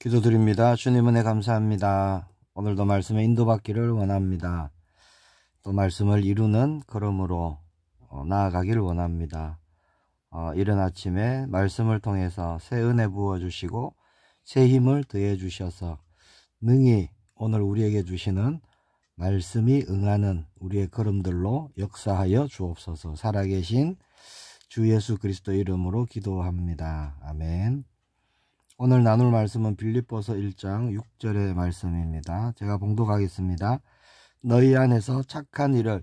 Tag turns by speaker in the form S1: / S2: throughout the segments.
S1: 기도드립니다. 주님 은혜 감사합니다. 오늘도 말씀에 인도받기를 원합니다. 또 말씀을 이루는 걸음으로 나아가기를 원합니다. 이른 아침에 말씀을 통해서 새 은혜 부어주시고 새 힘을 더해 주셔서 능히 오늘 우리에게 주시는 말씀이 응하는 우리의 걸음들로 역사하여 주옵소서. 살아계신 주 예수 그리스도 이름으로 기도합니다. 아멘. 오늘 나눌 말씀은 빌립보서 1장 6절의 말씀입니다. 제가 봉독하겠습니다. 너희 안에서 착한 일을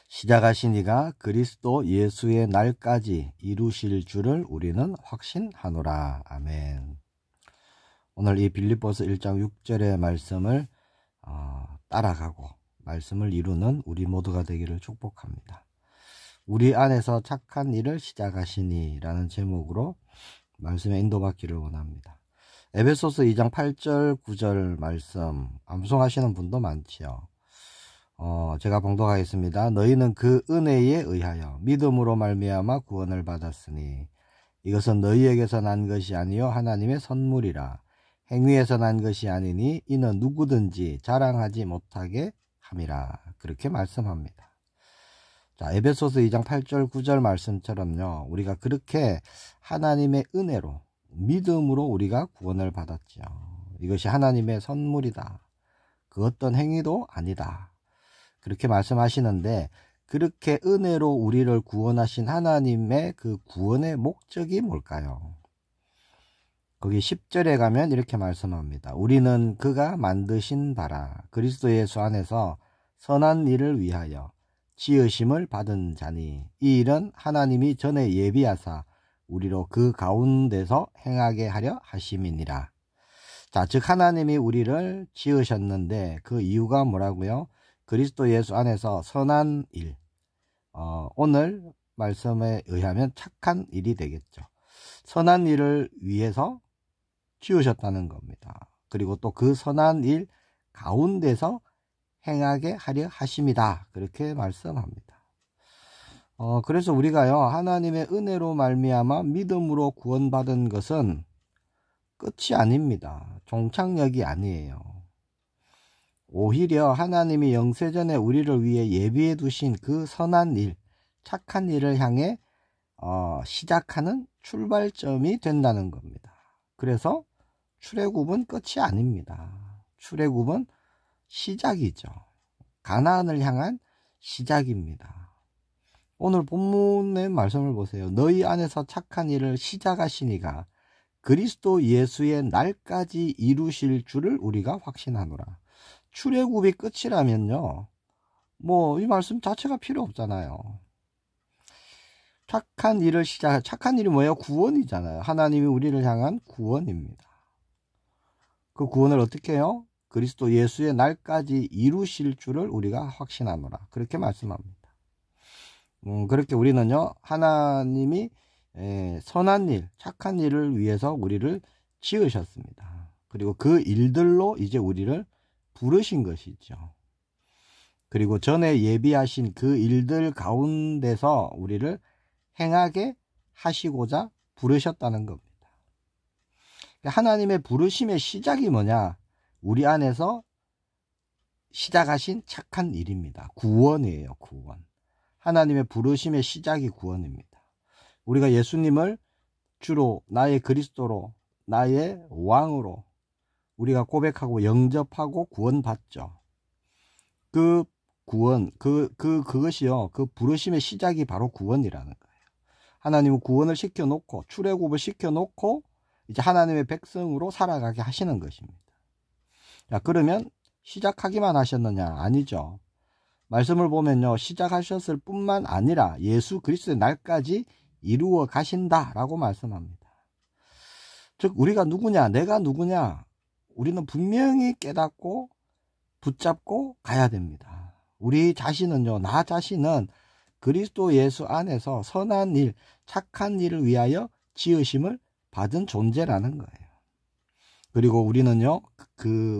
S1: 시작하신 이가 그리스도 예수의 날까지 이루실 줄을 우리는 확신하노라. 아멘. 오늘 이 빌립보서 1장 6절의 말씀을 따라가고 말씀을 이루는 우리 모두가 되기를 축복합니다. 우리 안에서 착한 일을 시작하시니 라는 제목으로 말씀에 인도받기를 원합니다. 에베소서 2장 8절 9절 말씀 암송하시는 분도 많지요. 제가 봉독하겠습니다. 너희는 그 은혜에 의하여 믿음으로 말미암아 구원을 받았으니 이것은 너희에게서 난 것이 아니요 하나님의 선물이라. 행위에서 난 것이 아니니 이는 누구든지 자랑하지 못하게 함이라. 그렇게 말씀합니다. 자, 에베소서 2장 8절 9절 말씀처럼요, 우리가 그렇게 하나님의 은혜로 믿음으로 우리가 구원을 받았죠. 이것이 하나님의 선물이다. 그 어떤 행위도 아니다. 그렇게 말씀하시는데, 그렇게 은혜로 우리를 구원하신 하나님의 그 구원의 목적이 뭘까요? 거기 10절에 가면 이렇게 말씀합니다. 우리는 그가 만드신 바라 그리스도 예수 안에서 선한 일을 위하여 지으심을 받은 자니 이 일은 하나님이 전에 예비하사 우리로 그 가운데서 행하게 하려 하심이니라. 자, 즉 하나님이 우리를 지으셨는데 그 이유가 뭐라고요? 그리스도 예수 안에서 선한 일, 오늘 말씀에 의하면 착한 일이 되겠죠. 선한 일을 위해서 지으셨다는 겁니다. 그리고 또 그 선한 일 가운데서 행하게 하려 하심이다. 그렇게 말씀합니다. 그래서 우리가요, 하나님의 은혜로 말미암아 믿음으로 구원받은 것은 끝이 아닙니다. 종착역이 아니에요. 오히려 하나님이 영세전에 우리를 위해 예비해 두신 그 선한 일, 착한 일을 향해 시작하는 출발점이 된다는 겁니다. 그래서 출애굽은 끝이 아닙니다. 출애굽은 시작이죠. 가나안을 향한 시작입니다. 오늘 본문의 말씀을 보세요. 너희 안에서 착한 일을 시작하시니가 그리스도 예수의 날까지 이루실 줄을 우리가 확신하노라. 출애굽이 끝이라면요, 이 말씀 자체가 필요 없잖아요. 착한 일을 착한 일이 뭐예요? 구원이잖아요. 하나님이 우리를 향한 구원입니다. 그 구원을 어떻게 해요? 그리스도 예수의 날까지 이루실 줄을 우리가 확신하노라. 그렇게 말씀합니다. 그렇게 우리는요, 하나님이 선한 일, 착한 일을 위해서 우리를 지으셨습니다. 그리고 그 일들로 이제 우리를 부르신 것이죠. 그리고 전에 예비하신 그 일들 가운데서 우리를 행하게 하시고자 부르셨다는 겁니다. 하나님의 부르심의 시작이 뭐냐? 우리 안에서 시작하신 착한 일입니다. 구원이에요, 구원. 하나님의 부르심의 시작이 구원입니다. 우리가 예수님을 주로 나의 그리스도로, 나의 왕으로 우리가 고백하고 영접하고 구원받죠. 그 구원, 그것이요, 그 부르심의 시작이 바로 구원이라는 거예요. 하나님은 구원을 시켜놓고, 출애굽을 시켜놓고, 이제 하나님의 백성으로 살아가게 하시는 것입니다. 자, 그러면 시작하기만 하셨느냐? 아니죠. 말씀을 보면요, 시작하셨을 뿐만 아니라 예수 그리스도의 날까지 이루어 가신다라고 말씀합니다. 즉 우리가 누구냐? 내가 누구냐? 우리는 분명히 깨닫고 붙잡고 가야 됩니다. 우리 자신은요, 나 자신은 그리스도 예수 안에서 선한 일, 착한 일을 위하여 지으심을 받은 존재라는 거예요. 그리고 우리는요,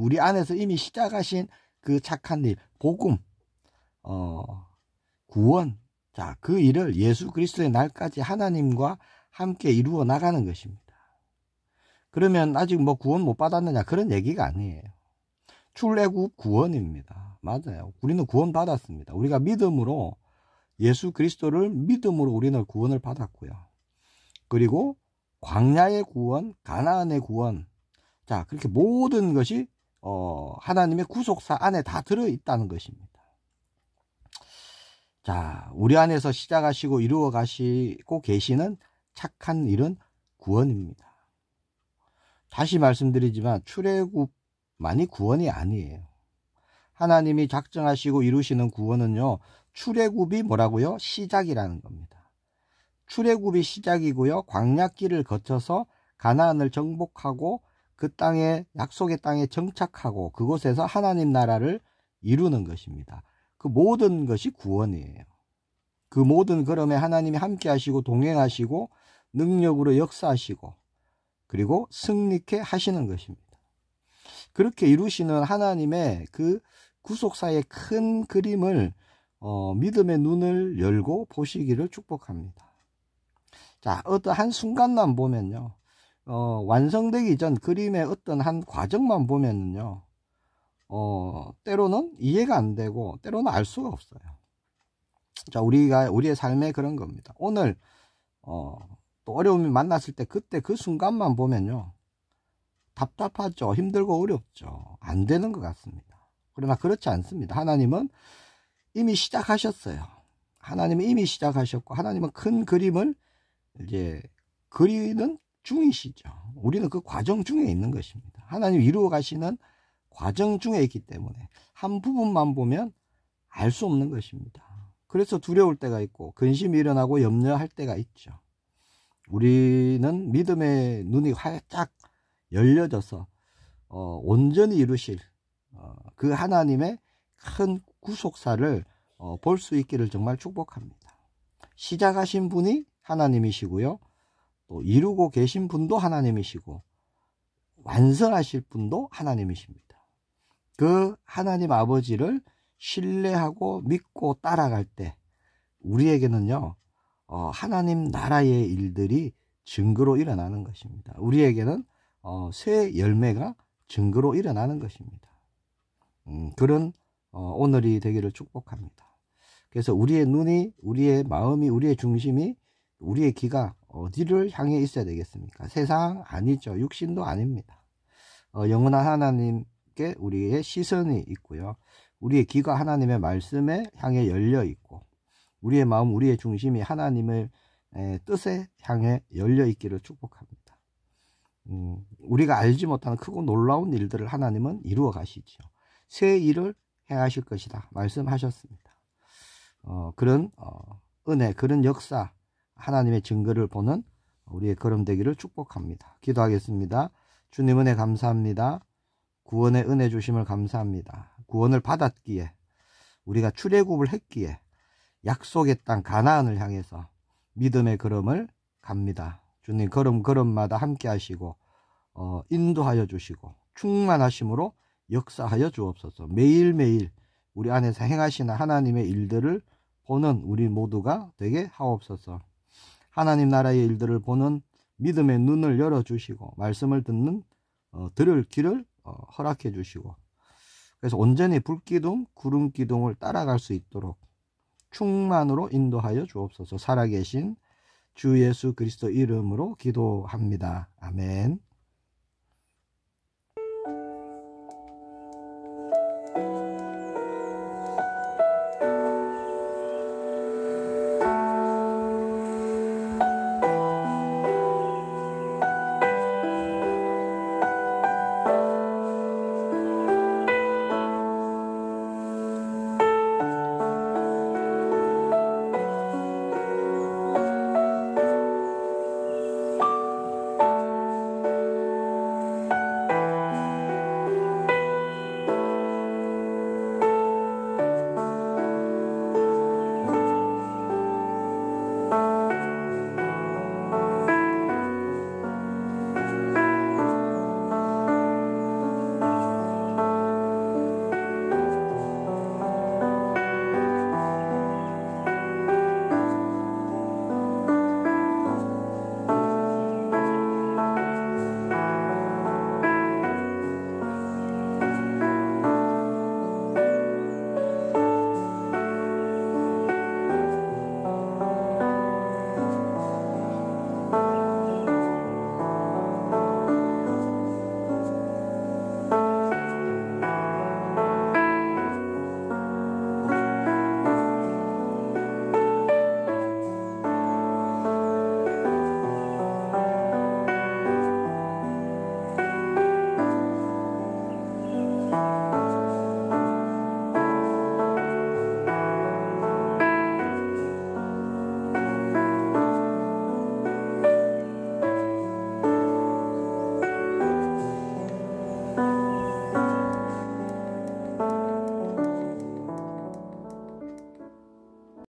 S1: 우리 안에서 이미 시작하신 그 착한 일, 복음, 구원, 자, 그 일을 예수 그리스도의 날까지 하나님과 함께 이루어 나가는 것입니다. 그러면 아직 뭐 구원 못 받았느냐, 그런 얘기가 아니에요. 출애굽 구원입니다. 맞아요. 우리는 구원 받았습니다. 우리가 믿음으로, 예수 그리스도를 믿음으로 우리는 구원을 받았고요. 그리고 광야의 구원, 가나안의 구원, 자, 그렇게 모든 것이 하나님의 구속사 안에 다 들어있다는 것입니다. 자, 우리 안에서 시작하시고 이루어 가시고 계시는 착한 일은 구원입니다. 다시 말씀드리지만 출애굽만이 구원이 아니에요. 하나님이 작정하시고 이루시는 구원은요, 출애굽이 뭐라고요? 시작이라는 겁니다. 출애굽이 시작이고요, 광야길을 거쳐서 가나안을 정복하고 그 땅에, 약속의 땅에 정착하고 그곳에서 하나님 나라를 이루는 것입니다. 그 모든 것이 구원이에요. 그 모든 걸음에 하나님이 함께 하시고 동행하시고 능력으로 역사하시고 그리고 승리케 하시는 것입니다. 그렇게 이루시는 하나님의 그 구속사의 큰 그림을 믿음의 눈을 열고 보시기를 축복합니다. 자, 어떤 한 순간만 보면요, 완성되기 전 그림의 어떤 한 과정만 보면요, 때로는 이해가 안 되고 때로는 알 수가 없어요. 자, 우리의 삶에 그런 겁니다. 오늘 또 어려움이 만났을 때 그때 그 순간만 보면요, 답답하죠. 힘들고 어렵죠. 안 되는 것 같습니다. 그러나 그렇지 않습니다. 하나님은 이미 시작하셨어요. 하나님은 이미 시작하셨고 하나님은 큰 그림을 이제 그리는 중이시죠. 우리는 그 과정 중에 있는 것입니다. 하나님 이루어 가시는 과정 중에 있기 때문에 한 부분만 보면 알 수 없는 것입니다. 그래서 두려울 때가 있고 근심이 일어나고 염려할 때가 있죠. 우리는 믿음의 눈이 활짝 열려져서 온전히 이루실 그 하나님의 큰 구속사를 볼 수 있기를 정말 축복합니다. 시작하신 분이 하나님이시고요, 또 이루고 계신 분도 하나님이시고 완성하실 분도 하나님이십니다. 그 하나님 아버지를 신뢰하고 믿고 따라갈 때 우리에게는요, 하나님 나라의 일들이 증거로 일어나는 것입니다. 우리에게는 새 열매가 증거로 일어나는 것입니다. 그런 오늘이 되기를 축복합니다. 그래서 우리의 눈이, 우리의 마음이, 우리의 중심이, 우리의 귀가 어디를 향해 있어야 되겠습니까? 세상 아니죠. 육신도 아닙니다. 영원한 하나님께 우리의 시선이 있고요, 우리의 귀가 하나님의 말씀에 향해 열려 있고 우리의 마음, 우리의 중심이 하나님의 뜻에 향해 열려 있기를 축복합니다. 우리가 알지 못하는 크고 놀라운 일들을 하나님은 이루어 가시죠. 새 일을 행하실 것이다 말씀하셨습니다. 그런 은혜, 그런 역사, 하나님의 증거를 보는 우리의 걸음 되기를 축복합니다. 기도하겠습니다. 주님 은혜 감사합니다. 구원의 은혜 주심을 감사합니다. 구원을 받았기에, 우리가 출애굽을 했기에 약속의 땅 가나안을 향해서 믿음의 걸음을 갑니다. 주님 걸음마다 함께 하시고 인도하여 주시고 충만하심으로 역사하여 주옵소서. 매일매일 우리 안에서 행하시는 하나님의 일들을 보는 우리 모두가 되게 하옵소서. 하나님 나라의 일들을 보는 믿음의 눈을 열어주시고 말씀을 들을 길을 허락해 주시고, 그래서 온전히 불기둥 구름기둥을 따라갈 수 있도록 충만으로 인도하여 주옵소서. 살아계신 주 예수 그리스도 이름으로 기도합니다. 아멘.